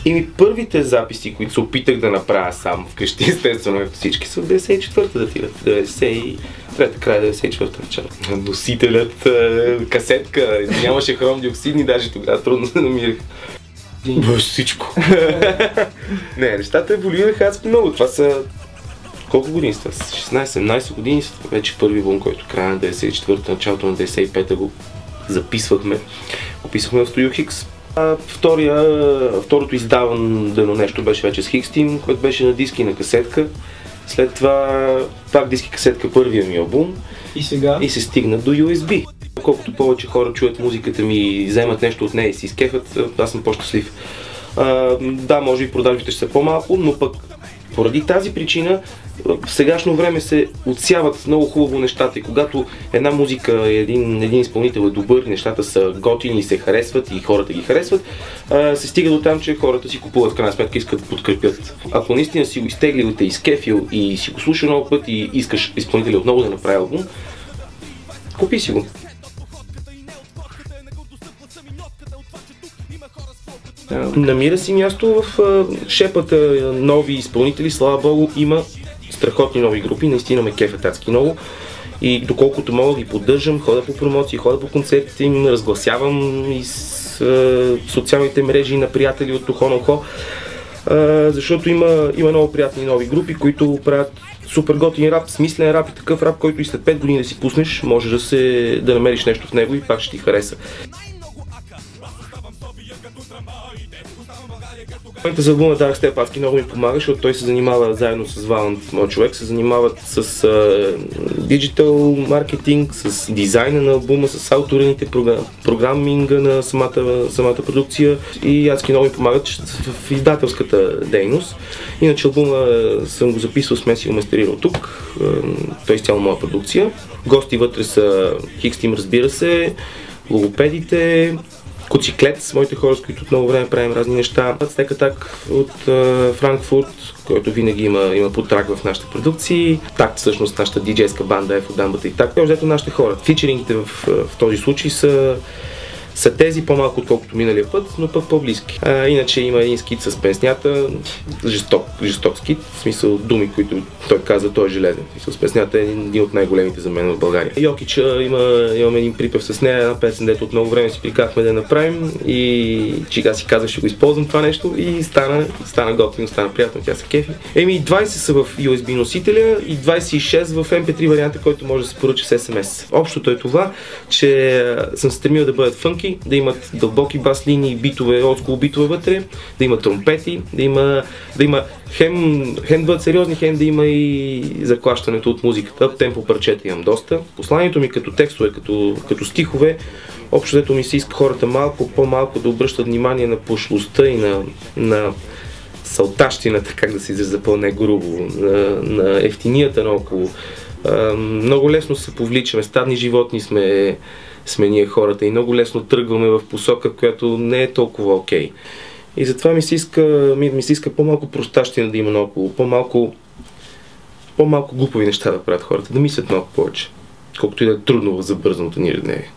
И първите записи, които се опитах да направя сам вкъщи, естествено, както всички, са в 94-та датират. 93-та, края 94-та начало. Носителят, касетка, нямаше хром диоксидни, даже тогава трудно се намирах. Всичко. Не, нещата еволюираха адски много. Това са... Колко години са? 16-17 години са вече първи албум, който края на 94-та, началото на 95-та го записвахме. Го писахме в Studio Hicks. Второто издавано нещо беше вече с Hicks Team, което беше на диски и на касетка. След това пак диски касетка, първия ми албум. И сега? И се стигна до USB. Колкото повече хора чуят музиката ми и вземат нещо от нея и си изкефят, аз съм по-щастлив. Да, може би продажбите ще са по-малко, но пък поради тази причина в сегашно време се отсяват много хубаво нещата и когато една музика, един изпълнител е добър, нещата са готини и се харесват и хората ги харесват, се стига до там, че хората си купуват в крайна сметка, искат да подкрепят. Ако наистина си го изтеглил, те изкефил и си го слушал много път и искаш изпълнителя отново да направи албум, купи си го. Намира си място в шепата нови изпълнители, слава богу, има страхотни нови групи, наистина ме кефят адски много и доколкото мога ги поддържам, ходя по промоции, ходя по концертите им, разгласявам из социалните мрежи на приятели от ухо на ухо, защото има много приятни нови групи, които правят супер готин рап, смислен рап и такъв рап, който и след 5 години да си пуснеш, може да намериш нещо в него и пак ще ти хареса. В момента за албума Dark Step адски много ми помага, защото той се занимава заедно с Валант, моят човек, се занимават с диджитал маркетинг, с дизайна на албума, с ауторените програминга на самата продукция и адски много ми помагат в издателската дейност. Иначе албума съм го записал, смесил, мастерирал тук, той е изцяло моя продукция. Гости вътре са Hicks Team, разбира се, логопедите, Коциклет с моите хора, с които от много време правим разни неща. Стек Атак от Франкфурт, който винаги има подтрак в нашите продукции. Такт, всъщност, нашата диджейска банда е в дамбата и так. Взето нашите хора. Фичерингите в този случай са тези по-малко отколкото миналия път, но пък по-близки. Иначе има един скит с песнята, жесток скит, в смисъл думи, които той каза, той е железен. С песнята е един от най-големите за мен в България. Йокича, имаме един припев с нея, една песен, дето от много време си прикахме да я направим и чига си казах, ще го използвам това нещо и стана готино, стана приятно, тя се кефи. 20 са в USB носителя и 26 в MP3 варианта, който може да се поръча с SMS. Общото е това, че съм стремил да бъдат фънки, да имат дълбоки бас линии, битове, олдскул битове вътре, да има тромпети, да има хем да бъдат сериозни, хем да има и заклащането от музиката. Темпо парчета имам доста. Посланието ми като текстове, като стихове, общо дето ми се иска хората по-малко да обръщат внимание на пошлостта и на салтащината, как да се изразя по-негрубо, на ефтинията наоколо. Много лесно се повличаме, стадни животни сме ние хората и много лесно тръгваме в посока, която не е толкова окей. И затова ми се иска по-малко простащина да има наоколо, по-малко глупови неща да правят хората, да мислят малко повече, колкото и да е трудно в забързаното ни ежедневие.